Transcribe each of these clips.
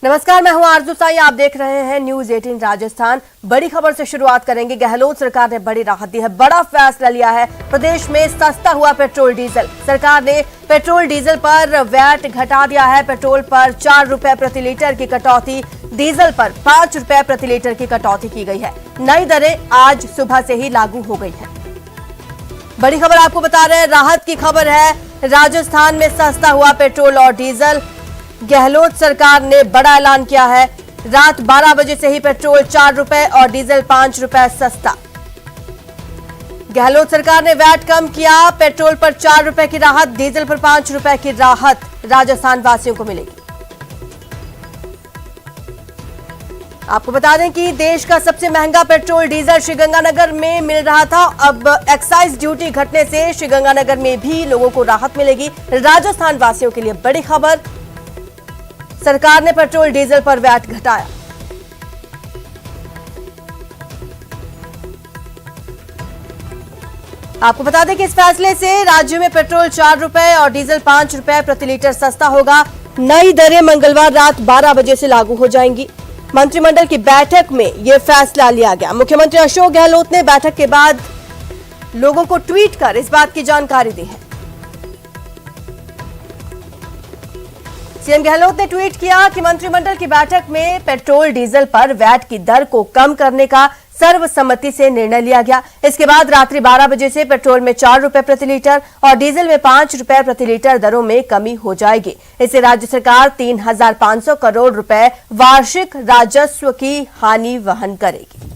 नमस्कार, मैं हूं आरजू साई। आप देख रहे हैं न्यूज 18 राजस्थान। बड़ी खबर से शुरुआत करेंगे। गहलोत सरकार ने बड़ी राहत दी है, बड़ा फैसला लिया है। प्रदेश में सस्ता हुआ पेट्रोल डीजल। सरकार ने पेट्रोल डीजल पर वैट घटा दिया है। पेट्रोल पर 4 रुपए प्रति लीटर की कटौती, डीजल पर 5 रुपए प्रति लीटर की कटौती की गई है। नई दरें आज सुबह से ही लागू हो गई है। बड़ी खबर आपको बता रहे हैं, राहत की खबर है। राजस्थान में सस्ता हुआ पेट्रोल और डीजल। गहलोत सरकार ने बड़ा ऐलान किया है। रात 12 बजे से ही पेट्रोल 4 रुपए और डीजल 5 रुपए सस्ता। गहलोत सरकार ने वैट कम किया। पेट्रोल पर 4 रुपए की राहत, डीजल पर 5 रुपए की राहत राजस्थान वासियों को मिलेगी। आपको बता दें कि देश का सबसे महंगा पेट्रोल डीजल श्रीगंगानगर में मिल रहा था। अब एक्साइज ड्यूटी घटने से श्रीगंगानगर में भी लोगों को राहत मिलेगी। राजस्थान वासियों के लिए बड़ी खबर, सरकार ने पेट्रोल डीजल पर वैट घटाया। आपको बता दें कि इस फैसले से राज्य में पेट्रोल 4 रुपए और डीजल 5 रुपए प्रति लीटर सस्ता होगा। नई दरें मंगलवार रात 12 बजे से लागू हो जाएंगी। मंत्रिमंडल की बैठक में यह फैसला लिया गया। मुख्यमंत्री अशोक गहलोत ने बैठक के बाद लोगों को ट्वीट कर इस बात की जानकारी दी है। सीएम गहलोत ने ट्वीट किया कि मंत्रिमंडल की बैठक में पेट्रोल डीजल पर वैट की दर को कम करने का सर्वसम्मति से निर्णय लिया गया। इसके बाद रात्रि 12 बजे से पेट्रोल में 4 रुपए प्रति लीटर और डीजल में 5 रुपए प्रति लीटर दरों में कमी हो जाएगी। इससे राज्य सरकार 3,500 करोड़ रुपए वार्षिक राजस्व की हानि वहन करेगी।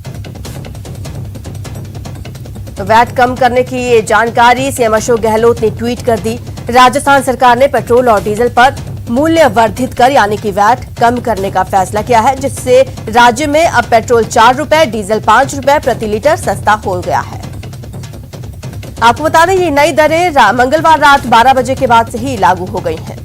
तो वैट कम करने की ये जानकारी सीएम अशोक गहलोत ने ट्वीट कर दी। राजस्थान सरकार ने पेट्रोल और डीजल पर मूल्य वर्धित कर यानी कि वैट कम करने का फैसला किया है, जिससे राज्य में अब पेट्रोल 4 रुपए, डीजल 5 रुपए प्रति लीटर सस्ता हो गया है। आपको बता दें ये नई दरें मंगलवार रात 12 बजे के बाद से ही लागू हो गई हैं।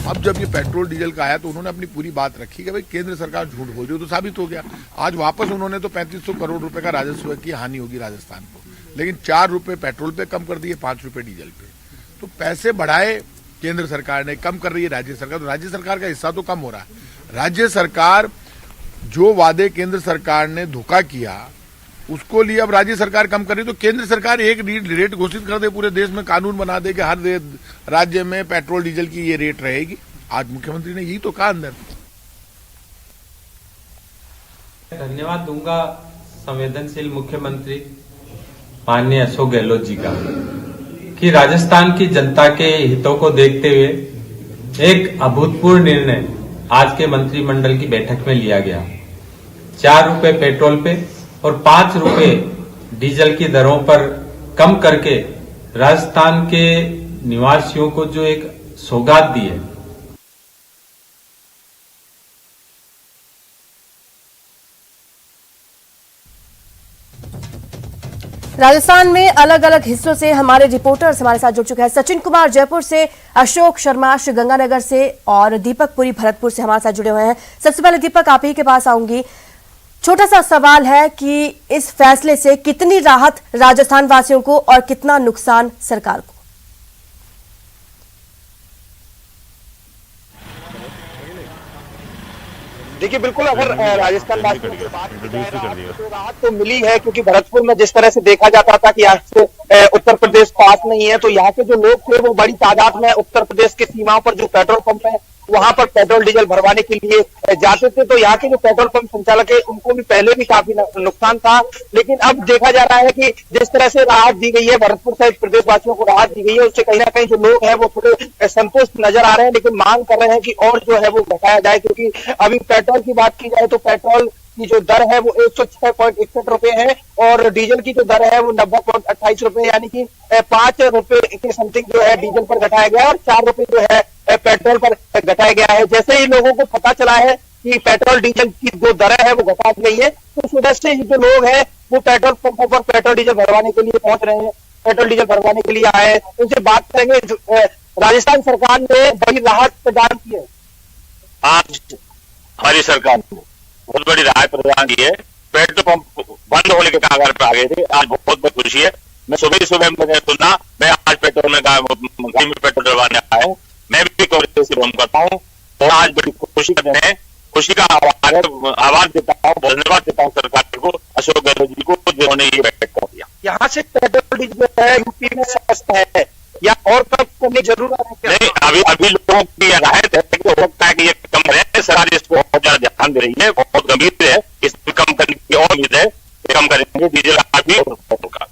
अब जब ये पेट्रोल डीजल का आया तो उन्होंने अपनी पूरी बात रखी कि भाई केंद्र सरकार झूठ बोल रही हो, तो साबित हो गया। आज वापस उन्होंने तो 3500 करोड़ रुपए का राजस्व की हानि होगी राजस्थान को, लेकिन 4 रुपए पेट्रोल पे कम कर दिए, 5 रुपए डीजल पे। तो पैसे बढ़ाए केंद्र सरकार ने, कम कर रही है राज्य सरकार। तो राज्य सरकार का हिस्सा तो कम हो रहा है। राज्य सरकार जो वादे केंद्र सरकार ने धोखा किया उसको लिए अब राज्य सरकार कम कर रही। तो केंद्र सरकार एक रेट घोषित कर दे, पूरे देश में कानून बना दे कि हर राज्य में पेट्रोल डीजल की ये रेट रहेगी। आज मुख्यमंत्री ने यही तो कहा अंदर। धन्यवाद दूंगा संवेदनशील मुख्यमंत्री माननीय अशोक गहलोत जी का कि राजस्थान की जनता के हितों को देखते हुए एक अभूतपूर्व निर्णय आज के मंत्रिमंडल की बैठक में लिया गया। 4 रुपए पेट्रोल पे और 5 रुपए डीजल की दरों पर कम करके राजस्थान के निवासियों को जो एक सौगात दी है। राजस्थान में अलग अलग हिस्सों से हमारे रिपोर्टर्स हमारे साथ जुड़ चुके हैं। सचिन कुमार जयपुर से, अशोक शर्मा श्रीगंगानगर से और दीपक पुरी भरतपुर से हमारे साथ जुड़े हुए हैं। सबसे पहले दीपक, आप ही के पास आऊंगी। छोटा सा सवाल है कि इस फैसले से कितनी राहत राजस्थान वासियों को और कितना नुकसान सरकार को? देखिए, बिल्कुल अगर राजस्थान वासियों की बात की जाए तो राहत तो मिली है, क्योंकि भरतपुर में जिस तरह से देखा जाता था कि यहाँ से उत्तर प्रदेश पास नहीं है, तो यहाँ के जो लोग थे वो बड़ी तादाद में उत्तर प्रदेश की सीमाओं पर जो पेट्रोल पंप है वहां पर पेट्रोल डीजल भरवाने के लिए जाते थे। तो यहाँ के जो पेट्रोल पंप संचालक है उनको भी पहले भी काफी नुकसान था, लेकिन अब देखा जा रहा है कि जिस तरह से राहत दी गई है, भरतपुर सहित प्रदेशवासियों को राहत दी गई है, उससे कहीं ना कहीं जो लोग हैं वो थोड़े संतुष्ट नजर आ रहे हैं, लेकिन मांग कर रहे हैं कि और जो है वो घटाया जाए। क्योंकि अभी पेट्रोल की बात की जाए तो पेट्रोल की जो दर है वो 106.61 रुपए है और डीजल की जो दर है वो 90.28 रुपए, यानी कि 5 रुपए के समथिंग जो है डीजल पर घटाया गया और 4 रुपए जो है पेट्रोल पर घटाया गया है। जैसे ही लोगों को पता चला है कि पेट्रोल डीजल की जो दर है वो घटा दी गई है, तो उस वजह से जो लोग हैं वो पेट्रोल पंपों पर पेट्रोल डीजल भरवाने के लिए पहुंच रहे हैं, पेट्रोल डीजल भरवाने के लिए आए हैं। उनसे बात करेंगे राजस्थान सरकार ने बड़ी राहत प्रदान की है। आज हमारी सरकार ने बहुत बड़ी राहत प्रदान की है। पेट्रोल पंप बंद होने के कगार पर आ गए थे, आज बहुत खुशी है। मैं सुबह मैंने सुना, मैं आज पेट्रोल में गाड़ी में पेट्रोल डलवाने आया हूँ। मैं भी कांग्रेस से भ्रम करता हूँ और आज बड़ी खुशी का दिन है। खुशी का आवाज देता हूँ, धन्यवाद देता हूँ सरकार को, अशोक गहलोत जी को, जिन्होंने ये बैठक कर दिया। यहाँ से पेट्रोल डीजल है यूपी में सस्ता है या और कम करने की जरूरत है? नहीं, अभी लोगों की राहत है कि हो सकता है कि ये कम है। सरकार इसको बहुत ज्यादा ध्यान दे रही है, बहुत गंभीर है, इसमें कम करने की और उम्मीद है, कम करेंगे डीजल आदमी और पेट्रोल का।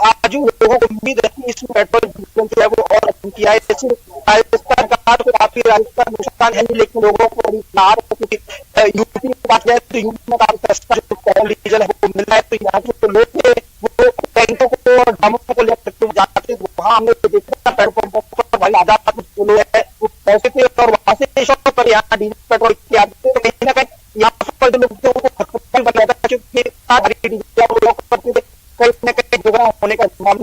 आज लोगों को उम्मीद है कि इस पेट्रोल डीजल जो है वो और कम किया है। राजस्थान का तो काफी राजस्थान नुकसान है, लेकिन लोगों को बड़ी लाभ है क्योंकि यूपी की बात जाए तो यूपी में काफी सस्ता जो पेट्रोल डीजल है वो मिल रहा है। तो यहाँ के जो लोग थे वो टैंकों को और ड्रमों को लेकर जाते, वहां हमने देखा पेट्रोल पंप पर भाई आधा जो लोग है वो पैसे थे और वहां से शॉप पर यहाँ डीजल पेट्रोल की आदत है। कहीं ना कहीं यहाँ पर जो लोग थे उनको खतरा बन जाता है क्योंकि डीजल करते थे।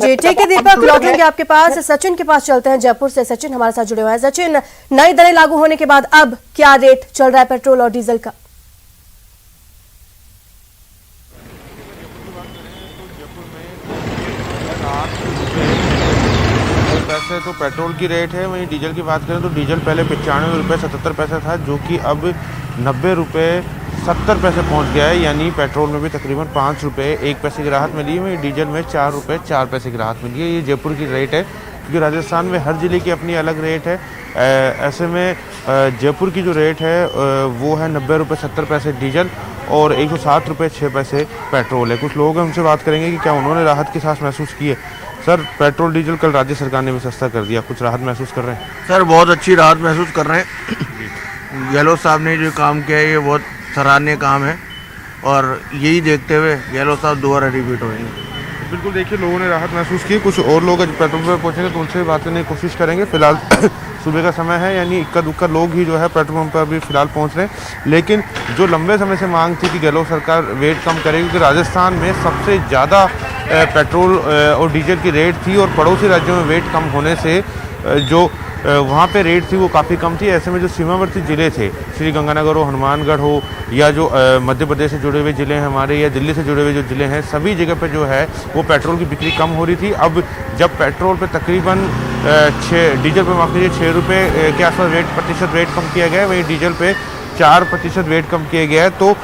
जी ठीक है दीपक, लौटेंगे आपके पास। सचिन के पास चलते हैं, जयपुर से सचिन हमारे साथ जुड़े हुए हैं। सचिन, नई दरें लागू होने के बाद अब क्या रेट चल रहा है पेट्रोल और डीजल का? पैसे तो पेट्रोल की रेट है, वहीं डीजल की बात करें तो डीजल पहले 95 रुपये 77 पैसे था, जो कि अब 90 रुपये 70 पैसे पहुंच गया है। यानी पेट्रोल में भी तकरीबन 5 रुपये 1 पैसे की राहत मिली है, वहीं डीजल में 4 रुपये 4 पैसे की राहत मिली है। ये जयपुर की रेट है, क्योंकि राजस्थान में हर ज़िले की अपनी अलग रेट है। ऐसे में जयपुर की जो रेट है वो है 90 रुपये 70 पैसे डीजल और 107 रुपये 6 पैसे पेट्रोल है। कुछ लोग हैं, उनसे बात करेंगे कि क्या उन्होंने राहत के साथ महसूस की है। सर, पेट्रोल डीजल कल राज्य सरकार ने भी सस्ता कर दिया, कुछ राहत महसूस कर रहे हैं? सर, बहुत अच्छी राहत महसूस कर रहे हैं। गहलोत साहब ने जो काम किया है ये बहुत सराहनीय काम है और यही देखते हुए गहलोत साहब दोबारा रिपीट होंगे। बिल्कुल, देखिए लोगों ने राहत महसूस की। कुछ और लोग पेट्रोल पंप पर पहुँचेंगे तो उनसे बात करने की कोशिश करेंगे। फिलहाल सुबह का समय है, यानी इक्का दुक्का लोग ही जो है पेट्रोल पंप पर अभी फिलहाल पहुँच रहे हैं। लेकिन जो लंबे समय से मांग थी कि गहलोत सरकार वेट कम करेगी, क्योंकि राजस्थान में सबसे ज़्यादा पेट्रोल और डीजल की रेट थी और पड़ोसी राज्यों में वेट कम होने से जो वहाँ पे रेट थी वो काफ़ी कम थी। ऐसे में जो सीमावर्ती ज़िले थे, श्री गंगानगर हो, हनुमानगढ़ हो, या जो मध्य प्रदेश से जुड़े हुए ज़िले हैं हमारे, या दिल्ली से जुड़े हुए जो ज़िले हैं, सभी जगह पे जो है वो पेट्रोल की बिक्री कम हो रही थी। अब जब पेट्रोल पे तकरीबन डीजल पे माफ़ कीजिए 6 रुपये के आसपास प्रतिशत रेट कम किया गया है, वहीं डीजल पे 4% रेट कम किया गया है, तो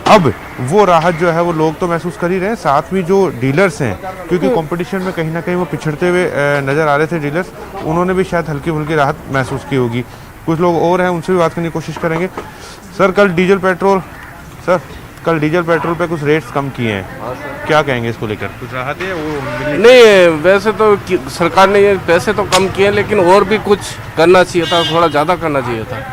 अब वो राहत जो है वो लोग तो महसूस कर ही रहे हैं। साथ में जो डीलर्स हैं, क्योंकि कंपटीशन में कहीं ना कहीं वो पिछड़ते हुए नज़र आ रहे थे डीलर्स, उन्होंने भी शायद हल्की फुल्की राहत महसूस की होगी। कुछ लोग और हैं, उनसे भी बात करने की कोशिश करेंगे। सर, कल डीजल पेट्रोल पे कुछ रेट्स कम किए हैं, क्या कहेंगे इसको लेकर? कुछ राहत है वो? नहीं, वैसे तो सरकार ने ये पैसे तो कम किए, लेकिन और भी कुछ करना चाहिए था, थोड़ा ज़्यादा करना चाहिए था।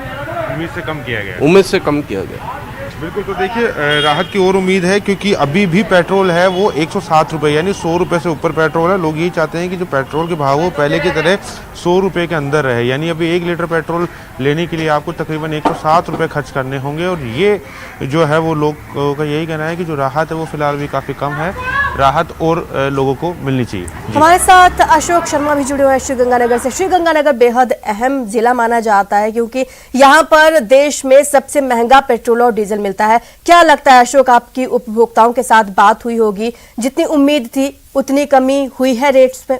उम्मीद से कम किया गया? उम्मीद से कम किया गया। बिल्कुल, तो देखिए राहत की और उम्मीद है, क्योंकि अभी भी पेट्रोल है वो 107 रुपये, यानी 100 रुपये से ऊपर पेट्रोल है। लोग यही चाहते हैं कि जो पेट्रोल के भाव वो पहले की तरह 100 रुपये के अंदर रहे, यानी अभी 1 लीटर पेट्रोल लेने के लिए आपको तकरीबन 107 रुपये खर्च करने होंगे। और ये जो है वो लोग का यही कहना है कि जो राहत है वो फिलहाल भी काफ़ी कम है, राहत और लोगों को मिलनी चाहिए। हमारे साथ अशोक शर्मा भी जुड़े हुए हैं श्रीगंगानगर से। श्रीगंगानगर बेहद अहम जिला माना जाता है, क्योंकि यहाँ पर देश में सबसे महंगा पेट्रोल और डीजल मिलता है। क्या लगता है अशोक, आपकी उपभोक्ताओं के साथ बात हुई होगी, जितनी उम्मीद थी उतनी कमी हुई है रेट्स पे?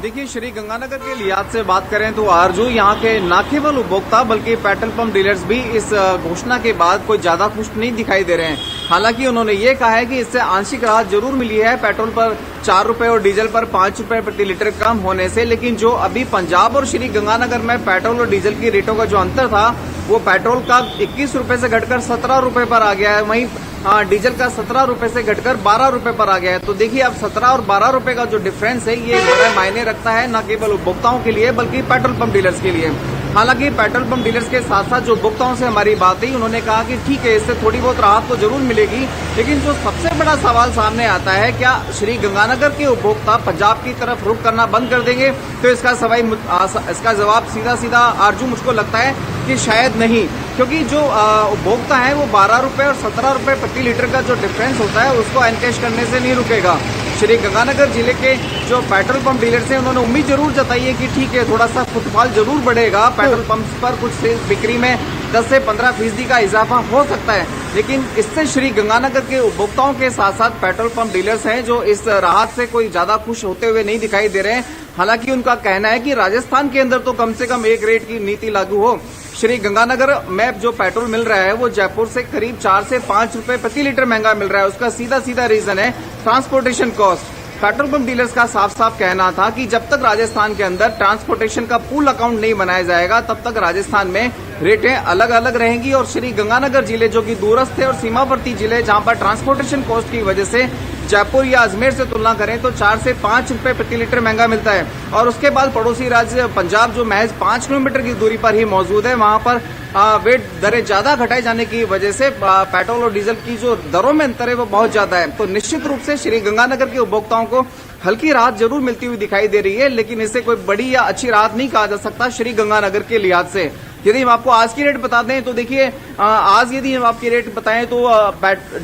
देखिए, श्री गंगानगर के लिहाज से बात करें तो आरजू यहाँ के न केवल उपभोक्ता बल्कि पेट्रोल पंप डीलर्स भी इस घोषणा के बाद कोई ज्यादा खुश नहीं दिखाई दे रहे हैं। हालांकि उन्होंने ये कहा है कि इससे आंशिक राहत जरूर मिली है पेट्रोल पर 4 रुपए और डीजल पर 5 रुपए प्रति लीटर कम होने से, लेकिन जो अभी पंजाब और श्री गंगानगर में पेट्रोल और डीजल की रेटों का जो अंतर था वो पेट्रोल का 21 रुपए से घटकर 17 रुपए पर आ गया है, वहीं डीजल का 17 रुपए से घटकर 12 रुपए पर आ गया है। तो देखिए, अब 17 और 12 रुपए का जो डिफरेंस है ये बड़ा मायने रखता है, न केवल उपभोक्ताओं के लिए बल्कि पेट्रोल पंप डीलर्स के लिए। हालांकि पेट्रोल पंप डीलर्स के साथ साथ जो उपभोक्ताओं से हमारी बात हुई, उन्होंने कहा कि ठीक है, इससे थोड़ी बहुत राहत तो जरूर मिलेगी, लेकिन जो सबसे बड़ा सवाल सामने आता है, क्या श्री गंगानगर के उपभोक्ता पंजाब की तरफ रुख करना बंद कर देंगे? तो इसका जवाब सीधा सीधा आरजू मुझको लगता है कि शायद नहीं, क्योंकि जो उपभोक्ता है वो 12 रुपए और 17 रुपए प्रति लीटर का जो डिफरेंस होता है उसको एनकैश करने से नहीं रुकेगा। श्री गंगानगर जिले के जो पेट्रोल पंप डीलर्स हैं उन्होंने उम्मीद जरूर जताई है कि ठीक है, थोड़ा सा फुटफॉल जरूर बढ़ेगा, पेट्रोल पंप पर कुछ बिक्री में 10 से 15% का इजाफा हो सकता है, लेकिन इससे श्री गंगानगर के उपभोक्ताओं के साथ साथ पेट्रोल पंप डीलर्स हैं जो इस राहत से कोई ज्यादा खुश होते हुए नहीं दिखाई दे रहे हैं। हालांकि उनका कहना है कि राजस्थान के अंदर तो कम से कम एक रेट की नीति लागू हो। श्री गंगानगर में जो पेट्रोल मिल रहा है वो जयपुर से करीब 4 से 5 रुपए प्रति लीटर महंगा मिल रहा है। उसका सीधा सीधा रीजन है transportation cost. Petrol pump dealers का साफ साफ कहना था कि जब तक राजस्थान के अंदर ट्रांसपोर्टेशन का पूल अकाउंट नहीं बनाया जाएगा तब तक राजस्थान में रेटें अलग अलग रहेंगी। और श्री गंगानगर जिले जो कि दूरस्थ है और सीमावर्ती जिले जहां पर ट्रांसपोर्टेशन कॉस्ट की वजह से जयपुर या अजमेर से तुलना करें तो 4 से 5 रुपए प्रति लीटर महंगा मिलता है। और उसके बाद पड़ोसी राज्य पंजाब जो महज 5 किलोमीटर की दूरी पर ही मौजूद है, वहां पर वेट दरें ज्यादा घटाए जाने की वजह से पेट्रोल और डीजल की जो दरों में अंतर है वो बहुत ज्यादा है। तो निश्चित रूप से श्री गंगानगर के उपभोक्ताओं को हल्की राहत जरूर मिलती हुई दिखाई दे रही है, लेकिन इसे कोई बड़ी या अच्छी राहत नहीं कहा जा सकता श्री गंगानगर के लिहाज से। यदि हम आपको आज की रेट बता दें तो देखिए, आज यदि हम आपकी रेट बताएं तो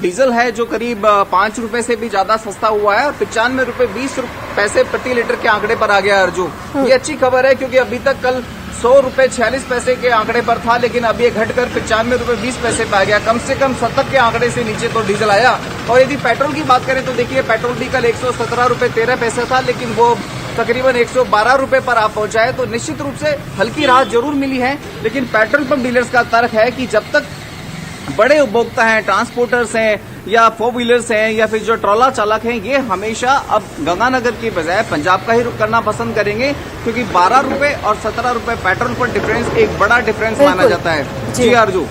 डीजल है जो करीब 5 रुपए से भी ज्यादा सस्ता हुआ है और 95 रुपए 20 पैसे प्रति लीटर के आंकड़े पर आ गया अर्जू। ये अच्छी खबर है क्योंकि अभी तक कल 100 रुपए 46 पैसे के आंकड़े पर था, लेकिन अब ये घटकर 95 रुपए 20 पैसे पे आ गया। कम से कम 70 के आंकड़े से नीचे तो डीजल आया। और यदि पेट्रोल की बात करें तो देखिए, पेट्रोल भी कल 117 रुपए 13 पैसे था, लेकिन वो तकरीबन 112 रुपए पर आप पहुंचा है। तो निश्चित रूप से हल्की राहत जरूर मिली है, लेकिन पेट्रोल पंप डीलर्स का तर्क है कि जब तक बड़े उपभोक्ता हैं, ट्रांसपोर्टर्स हैं या 4 व्हीलर्स हैं या फिर जो ट्रॉला चालक हैं, ये हमेशा अब गंगानगर की बजाय पंजाब का ही रुख करना पसंद करेंगे, क्योंकि 12 रुपए और 17 रुपए पेट्रोल पर डिफरेंस एक बड़ा डिफरेंस माना जाता है। जी अर्जू।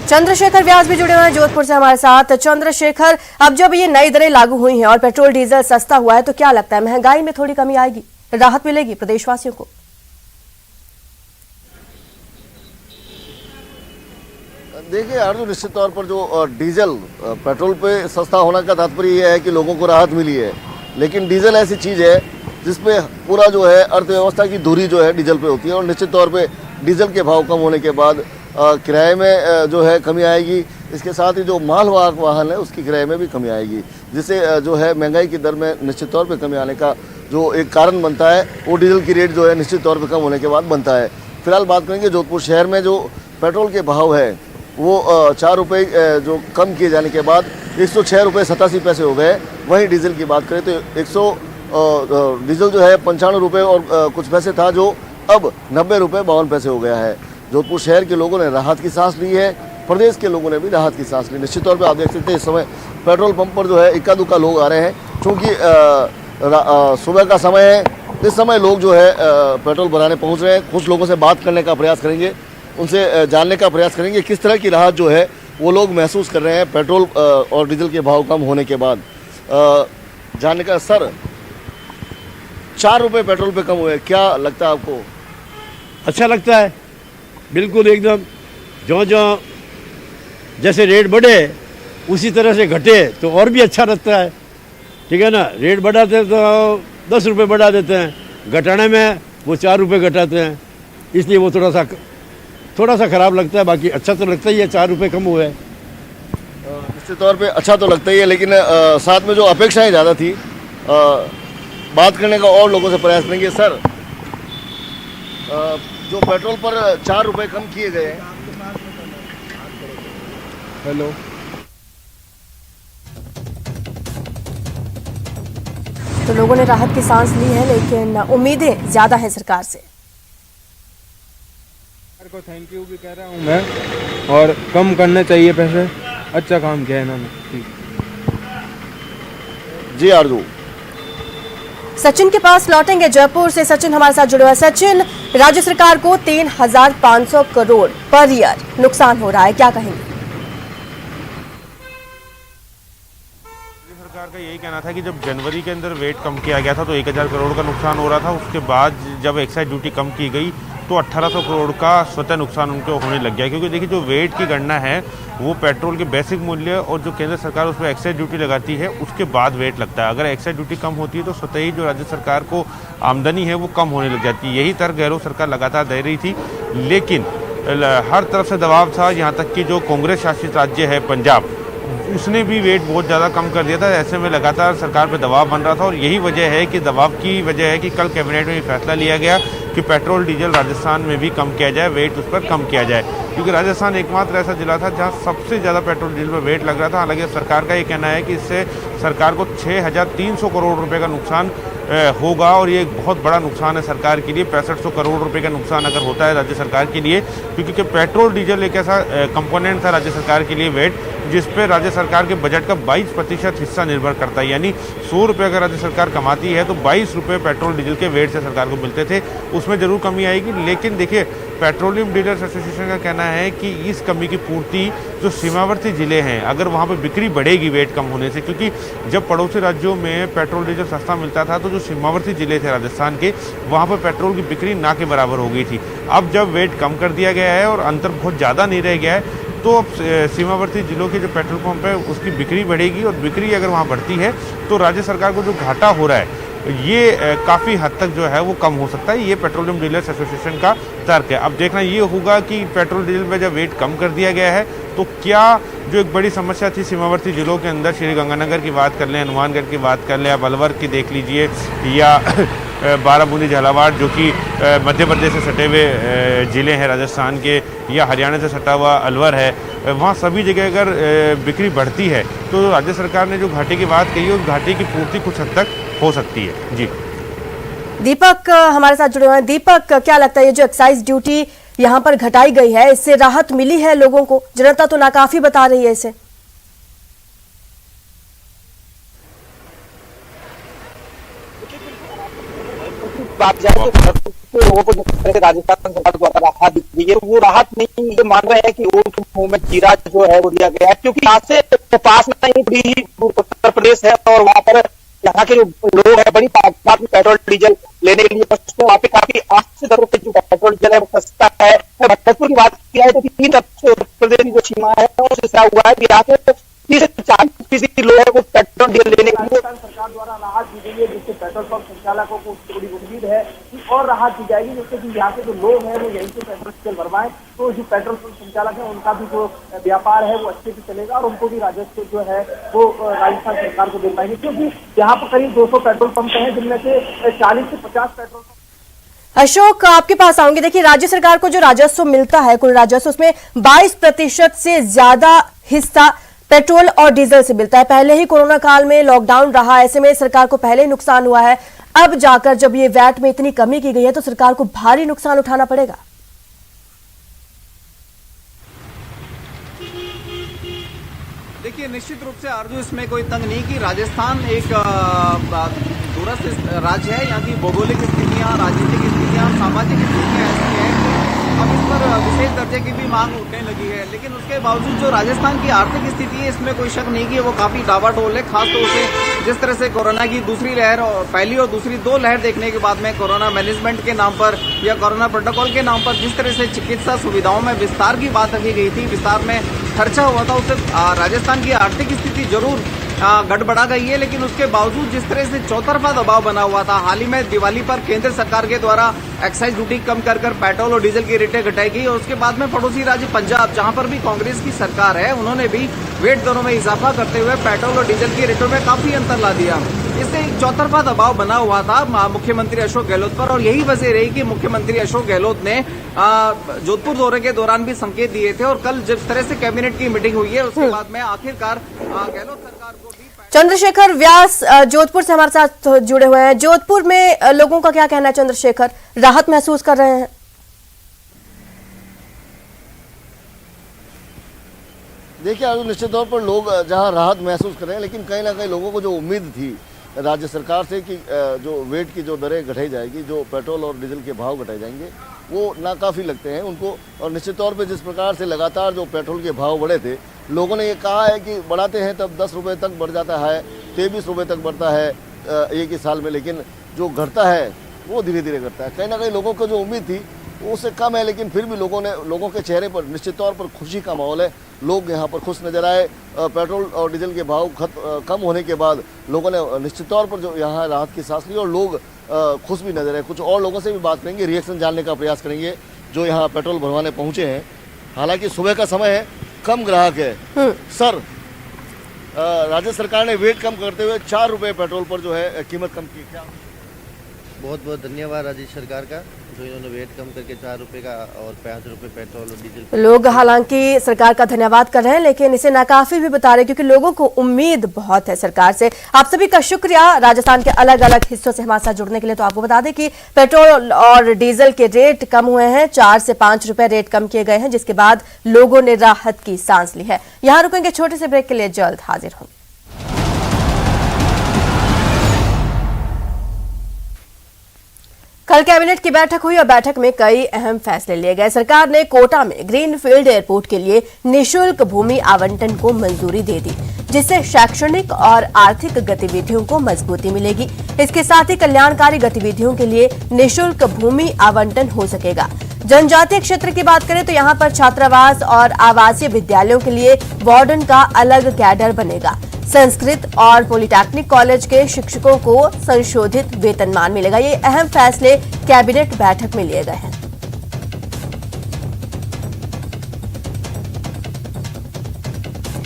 चंद्रशेखर व्यास भी जुड़े हुए हैं जोधपुर से हमारे साथ। चंद्रशेखर, अब जब ये नई दरें लागू हुई हैं और पेट्रोल डीजल सस्ता हुआ है तो क्या लगता है महंगाई में थोड़ी कमी आएगी, राहत मिलेगी प्रदेशवासियों को? देखिए अर्जुन, निश्चित तौर पर जो डीजल पेट्रोल पे सस्ता होने का तात्पर्य यह है कि लोगों को राहत मिली है, लेकिन डीजल ऐसी चीज़ है जिसपे पूरा जो है अर्थव्यवस्था की धुरी जो है डीजल पे होती है। और निश्चित तौर पे डीजल के भाव कम होने के बाद किराए में जो है कमी आएगी। इसके साथ ही जो मालवाहक वाहन है उसकी किराए में भी कमी आएगी, जिससे जो है महंगाई की दर में निश्चित तौर पर कमी आने का जो एक कारण बनता है वो डीजल की रेट जो है निश्चित तौर पर कम होने के बाद बनता है। फिलहाल बात करेंगे जोधपुर शहर में जो पेट्रोल के भाव है वो 4 रुपये जो कम किए जाने के बाद 106 रुपये 87 पैसे हो गए। वहीं डीजल की बात करें तो डीजल जो है 95 रुपये और कुछ पैसे था, जो अब 90 रुपये 52 पैसे हो गया है। जोधपुर शहर के लोगों ने राहत की सांस ली है, प्रदेश के लोगों ने भी राहत की सांस ली। निश्चित तौर पर आप देख सकते हैं इस समय पेट्रोल पंप पर जो है इक्का दुक्का लोग आ रहे हैं, क्योंकि सुबह का समय है। इस समय लोग जो है पेट्रोल भराने पहुँच रहे हैं। कुछ लोगों से बात करने का प्रयास करेंगे, उनसे जानने का प्रयास करेंगे किस तरह की राहत जो है वो लोग महसूस कर रहे हैं पेट्रोल और डीजल के भाव कम होने के बाद। जानने का, सर 4 रुपये पेट्रोल पे कम हुए, क्या लगता है आपको? अच्छा लगता है, बिल्कुल एकदम। जो जैसे रेट बढ़े उसी तरह से घटे तो और भी अच्छा लगता है, ठीक है ना। रेट बढ़ाते हैं तो 10 रुपये बढ़ा देते हैं, घटाने में वो 4 रुपये घटाते हैं, इसलिए वो थोड़ा सा खराब लगता है। बाकी अच्छा तो लगता ही है, 4 रुपये कम हुए। निश्चित तौर पे अच्छा तो लगता ही है, लेकिन साथ में जो अपेक्षाएं ज़्यादा थी, बात करने का और लोगों से प्रयास करेंगे। सर, जो पेट्रोल पर 4 रुपये कम किए गए हैं। हेलो, तो लोगों ने राहत की सांस ली है, लेकिन उम्मीदें ज्यादा हैं सरकार से। को थैंक यू भी कह रहा हूँ मैं, और कम करने चाहिए पैसे। अच्छा काम किया है इन्होंने। जी आरजू। सचिन के पास लौटेंगे, जयपुर से सचिन हमारे साथ जुड़े हुए। सचिन, राज्य सरकार को 3,500 करोड़ पर ईयर नुकसान हो रहा है, क्या कहेंगे? सरकार का यही कहना था कि जब जनवरी के अंदर वेट कम किया गया था तो 1000 करोड़ का नुकसान हो रहा था। उसके बाद जब एक्साइज ड्यूटी कम की गई तो 1800 करोड़ का स्वतः नुकसान उनको होने लग गया, क्योंकि देखिए जो वेट की गणना है वो पेट्रोल के बेसिक मूल्य और जो केंद्र सरकार उस पर एक्साइज ड्यूटी लगाती है उसके बाद वेट लगता है। अगर एक्साइज ड्यूटी कम होती है तो स्वतः ही जो राज्य सरकार को आमदनी है वो कम होने लग जाती है। यही तर्क गहलोत सरकार लगातार दे रही थी, लेकिन हर तरफ से दबाव था, यहाँ तक कि जो कांग्रेस शासित राज्य है पंजाब, उसने भी वेट बहुत ज़्यादा कम कर दिया था। ऐसे में लगातार सरकार पर दबाव बन रहा था और यही वजह है कि दबाव की वजह है कि कल कैबिनेट में ये फैसला लिया गया कि पेट्रोल डीजल राजस्थान में भी कम किया जाए, वेट उस पर कम किया जाए, क्योंकि राजस्थान एकमात्र ऐसा जिला था जहां सबसे ज़्यादा पेट्रोल डीजल पर वेट लग रहा था। हालांकि सरकार का ये कहना है कि इससे सरकार को 6,300 करोड़ रुपए का नुकसान होगा और ये एक बहुत बड़ा नुकसान है सरकार के लिए। 6500 करोड़ रुपए का नुकसान अगर होता है राज्य सरकार के लिए, क्योंकि पेट्रोल डीजल एक ऐसा कंपोनेंट था राज्य सरकार के लिए वेट, जिस पे राज्य सरकार के बजट का 22% हिस्सा निर्भर करता है। यानी 100 रुपये अगर राज्य सरकार कमाती है तो 22 रुपये पेट्रोल डीजल के वेट से सरकार को मिलते थे। उसमें जरूर कमी आएगी, लेकिन देखिए पेट्रोलियम डीलर्स एसोसिएशन का कहना है कि इस कमी की पूर्ति जो सीमावर्ती जिले हैं, अगर वहाँ पर बिक्री बढ़ेगी वेट कम होने से, क्योंकि जब पड़ोसी राज्यों में पेट्रोल डीजल सस्ता मिलता था तो जो सीमावर्ती जिले थे राजस्थान के, वहाँ पर पेट्रोल की बिक्री ना के बराबर हो गई थी। अब जब वेट कम कर दिया गया है और अंतर बहुत ज़्यादा नहीं रह गया है, तो अब सीमावर्ती जिलों के जो पेट्रोल पंप है उसकी बिक्री बढ़ेगी और बिक्री अगर वहाँ बढ़ती है तो राज्य सरकार को जो घाटा हो रहा है ये काफ़ी हद तक जो है वो कम हो सकता है। ये पेट्रोलियम डीलर्स एसोसिएशन का तर्क है। अब देखना ये होगा कि पेट्रोल डीजल में जब वेट कम कर दिया गया है तो क्या जो एक बड़ी समस्या थी सीमावर्ती जिलों के अंदर, श्री गंगानगर की बात कर लें, हनुमानगढ़ की बात कर लें, आप अलवर की देख लीजिए, या बाराबूंदी झालावाड़ जो कि मध्य प्रदेश से सटे हुए ज़िले हैं राजस्थान के, या हरियाणा से सटा हुआ अलवर है, वहाँ सभी जगह अगर बिक्री बढ़ती है तो राज्य सरकार ने जो घाटे की बात कही है उस घाटे की पूर्ति कुछ हद तक हो सकती है। जी दीपक हमारे साथ जुड़े हुए हैं। दीपक, क्या लगता है ये जो एक्साइज ड्यूटी यहाँ पर घटाई गई है, इससे राहत मिली है लोगों को? जनता तो नाकाफी बता रही है इसे। बात जाए तो लोगों को राजस्थान सरकार द्वारा राहत दी है, वो राहत नहीं ये मान रहे हैं कि ऊँट मुंह में जीरा जो है वो दिया गया है, क्योंकि यहाँ से पास नहीं पूरी उत्तर प्रदेश है और वहाँ पर यहाँ के जो लोग हैं बड़ी तादाद में पेट्रोल डीजल लेने के लिए पहुंचते हैं। वहाँ पे काफी 8 से 10 रुपए जो पेट्रोल डीजल है वो सस्ता है। भरतपुर की बात किया है तो 3 उत्तर प्रदेश की जो सीमा है उससे ऐसा हुआ है कि यहाँ के 30 से 40% लोग हैं वो पेट्रोल डीजल लेने के लिए सरकार द्वारा राहत दी गई है, जिससे पेट्रोल पंप संचालकों को थोड़ी उम्मीद है कि और राहत दी जाएगी, जिससे कि यहाँ के जो लोग हैं वो यहीं से पेट्रोल डीजल भरवाएं तो जो पेट्रोल पंप संचालक है उनका भी जो व्यापार है वो अच्छे से चलेगा और उनको भी राजस्व जो है वो राजस्थान सरकार को दे पाएंगे, क्योंकि यहाँ पर करीब 200 पेट्रोल पंप हैं जिनमें से 40 से 50 पेट्रोल पंप। अशोक, आपके पास आऊंगी। देखिए राज्य सरकार को जो राजस्व मिलता है, कुल राजस्व, उसमें 22% से ज्यादा हिस्सा पेट्रोल और डीजल से मिलता है। पहले ही कोरोना काल में लॉकडाउन रहा, ऐसे में सरकार को पहले ही नुकसान हुआ है। अब जाकर जब ये वैट में इतनी कमी की गई है तो सरकार को भारी नुकसान उठाना पड़ेगा। देखिए निश्चित रूप से आरजू इसमें कोई तंग नहीं कि राजस्थान एक दूरस्थ राज्य है। यहाँ की भौगोलिक स्थितियाँ, राजनीतिक स्थितियाँ, सामाजिक स्थितियाँ ऐसी हैं कि अब इस पर विशेष दर्जे की भी मांग उठने लगी है। लेकिन उसके बावजूद जो राजस्थान की आर्थिक स्थिति है इसमें कोई शक नहीं कि वो काफी डावाडोल है। खासतौर से जिस तरह से कोरोना की दूसरी लहर और पहली और दूसरी 2 लहर देखने के बाद में कोरोना मैनेजमेंट के नाम पर या कोरोना प्रोटोकॉल के नाम पर जिस तरह से चिकित्सा सुविधाओं में विस्तार की बात रखी गई थी, विस्तार में खर्चा हुआ था, उससे राजस्थान की आर्थिक स्थिति जरूर गड़बड़ा गई है। लेकिन उसके बावजूद जिस तरह से चौतरफा दबाव बना हुआ था, हाल ही में दिवाली पर केंद्र सरकार के द्वारा एक्साइज ड्यूटी कम कर पेट्रोल और डीजल की रेटें घटाई गई और उसके बाद में पड़ोसी राज्य पंजाब, जहां पर भी कांग्रेस की सरकार है, उन्होंने भी वेट दरों में इजाफा करते हुए पेट्रोल और डीजल की रेटों में काफी अंतर ला दिया। इससे एक चौतरफा दबाव बना हुआ था मुख्यमंत्री अशोक गहलोत पर और यही वजह रही कि मुख्यमंत्री अशोक गहलोत ने जोधपुर दौरे के दौरान भी संकेत दिए थे और कल जिस तरह से कैबिनेट की मीटिंग हुई है उसके बाद में आखिरकार गहलोत सरकार को भी। चंद्रशेखर व्यास जोधपुर से हमारे साथ जुड़े हुए हैं। जोधपुर में लोगों का क्या कहना है चंद्रशेखर, राहत महसूस कर रहे हैं? देखिए आज निश्चित तौर पर लोग जहां राहत महसूस कर रहे हैं, लेकिन कहीं ना कहीं लोगों को जो उम्मीद थी राज्य सरकार से कि जो वेट की जो दरें घटाई जाएगी, जो पेट्रोल और डीजल के भाव घटाए जाएंगे, वो नाकाफ़ी लगते हैं उनको। और निश्चित तौर पे जिस प्रकार से लगातार जो पेट्रोल के भाव बढ़े थे, लोगों ने ये कहा है कि बढ़ाते हैं तब 10 रुपये तक बढ़ जाता है, 23 रुपये तक बढ़ता है एक ही साल में, लेकिन जो घटता है वो धीरे धीरे घटता है। कहीं ना कहीं लोगों को जो उम्मीद थी वो उससे कम है, लेकिन फिर भी लोगों के चेहरे पर निश्चित तौर पर खुशी का माहौल है। लोग यहाँ पर खुश नजर आए। पेट्रोल और डीजल के भाव कम होने के बाद लोगों ने निश्चित तौर पर जो यहाँ राहत की सांस ली और लोग खुश भी नजर आए। कुछ और लोगों से भी बात करेंगे, रिएक्शन जानने का प्रयास करेंगे जो यहाँ पेट्रोल भरवाने पहुंचे हैं। हालांकि सुबह का समय है, कम ग्राहक है। सर, राज्य सरकार ने वेट कम करते हुए 4 रुपये पेट्रोल पर जो है कीमत कम की, क्या? बहुत बहुत धन्यवाद राज्य सरकार का, जो इन्होंने वेट कम करके 4 रुपए का और 5 रुपए पेट्रोल और डीजल। लोग हालांकि सरकार का धन्यवाद कर रहे हैं, लेकिन इसे नाकाफी भी बता रहे हैं, क्योंकि लोगों को उम्मीद बहुत है सरकार से। आप सभी का शुक्रिया राजस्थान के अलग अलग हिस्सों से हमारे साथ जुड़ने के लिए। तो आपको बता दें कि पेट्रोल और डीजल के रेट कम हुए हैं, 4 से 5 रुपए रेट कम किए गए हैं, जिसके बाद लोगों ने राहत की सांस ली है। यहां रुकेंगे छोटे से ब्रेक के लिए, जल्द हाजिर होंगे। कल कैबिनेट की बैठक हुई और बैठक में कई अहम फैसले लिए गए। सरकार ने कोटा में ग्रीनफील्ड एयरपोर्ट के लिए निःशुल्क भूमि आवंटन को मंजूरी दे दी, जिससे शैक्षणिक और आर्थिक गतिविधियों को मजबूती मिलेगी। इसके साथ ही कल्याणकारी गतिविधियों के लिए निःशुल्क भूमि आवंटन हो सकेगा। जनजातीय क्षेत्र की बात करें तो यहां पर छात्रावास और आवासीय विद्यालयों के लिए वार्डन का अलग कैडर बनेगा। संस्कृत और पॉलिटेक्निक कॉलेज के शिक्षकों को संशोधित वेतनमान मिलेगा। ये अहम फैसले कैबिनेट बैठक में लिए गए हैं।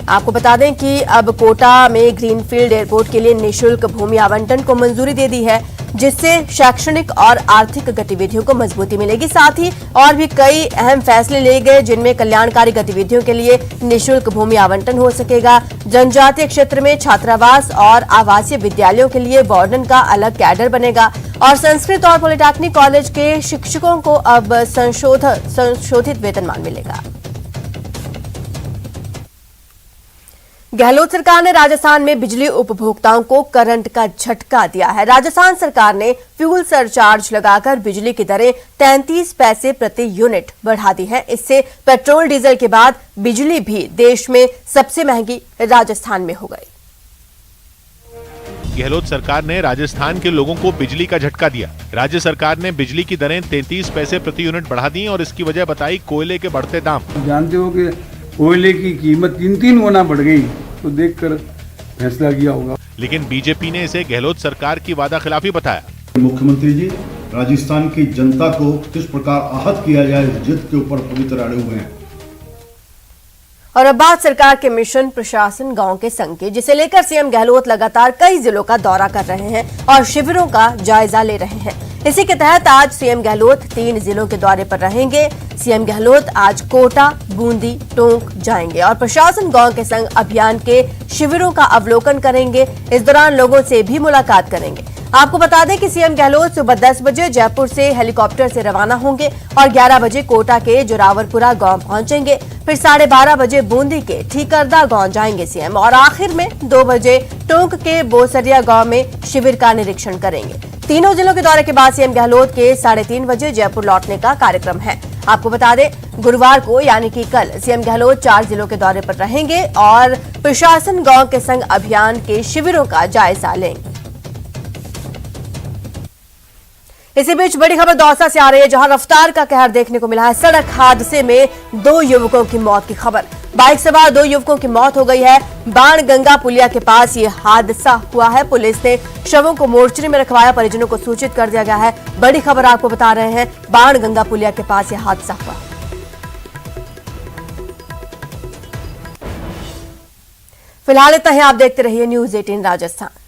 आपको बता दें कि अब कोटा में ग्रीनफील्ड एयरपोर्ट के लिए निःशुल्क भूमि आवंटन को मंजूरी दे दी है, जिससे शैक्षणिक और आर्थिक गतिविधियों को मजबूती मिलेगी। साथ ही और भी कई अहम फैसले लिए गए, जिनमें कल्याणकारी गतिविधियों के लिए निःशुल्क भूमि आवंटन हो सकेगा। जनजातीय क्षेत्र में छात्रावास और आवासीय विद्यालयों के लिए वार्डन का अलग कैडर बनेगा और संस्कृत और पॉलिटेक्निक कॉलेज के शिक्षकों को अब संशोधित वेतनमान मिलेगा। गहलोत सरकार ने राजस्थान में बिजली उपभोक्ताओं को करंट का झटका दिया है। राजस्थान सरकार ने फ्यूल सरचार्ज लगाकर बिजली की दरें 33 पैसे प्रति यूनिट बढ़ा दी है। इससे पेट्रोल डीजल के बाद बिजली भी देश में सबसे महंगी राजस्थान में हो गई। गहलोत सरकार ने राजस्थान के लोगों को बिजली का झटका दिया। राज्य सरकार ने बिजली की दरें 33 पैसे प्रति यूनिट बढ़ा दी और इसकी वजह बताई कोयले के बढ़ते दाम। जानते हो कि कोयले की कीमत 3 गुना बढ़ गई, तो देखकर फैसला किया होगा। लेकिन बीजेपी ने इसे गहलोत सरकार की वादा खिलाफी बताया। मुख्यमंत्री जी राजस्थान की जनता को किस प्रकार आहत किया जाए, जिद के ऊपर पूरी तरह अड़े हुए हैं। और अब बात सरकार के मिशन प्रशासन गांव के संग की, जिसे लेकर सीएम गहलोत लगातार कई जिलों का दौरा कर रहे हैं और शिविरों का जायजा ले रहे हैं। इसी के तहत आज सीएम गहलोत 3 जिलों के दौरे पर रहेंगे। सीएम गहलोत आज कोटा, बूंदी, टोंक जाएंगे और प्रशासन गांव के संग अभियान के शिविरों का अवलोकन करेंगे। इस दौरान लोगों से भी मुलाकात करेंगे। आपको बता दें कि सीएम गहलोत सुबह 10 बजे जयपुर से हेलीकॉप्टर से रवाना होंगे और 11 बजे कोटा के जोरावरपुरा गांव पहुंचेंगे। फिर 12:30 बजे बूंदी के ठीकरदा गांव जाएंगे सीएम और आखिर में 2 बजे टोंक के बोसरिया गांव में शिविर का निरीक्षण करेंगे। तीनों जिलों के दौरे के बाद सीएम गहलोत के 3:30 बजे जयपुर लौटने का कार्यक्रम है। आपको बता दें गुरुवार को यानी कि कल सीएम गहलोत 4 जिलों के दौरे पर रहेंगे और प्रशासन गांव के संग अभियान के शिविरों का जायजा लेंगे। इसी बीच बड़ी खबर दौसा से आ रही है, जहां रफ्तार का कहर देखने को मिला है। सड़क हादसे में 2 युवकों की मौत की खबर। बाइक सवार 2 युवकों की मौत हो गई है। बाणगंगा पुलिया के पास ये हादसा हुआ है। पुलिस ने शवों को मोर्चरी में रखवाया, परिजनों को सूचित कर दिया गया है। बड़ी खबर आपको बता रहे हैं, बाणगंगा पुलिया के पास ये हादसा हुआ। फिलहाल इतना ही। आप देखते रहिए न्यूज़ 18 राजस्थान।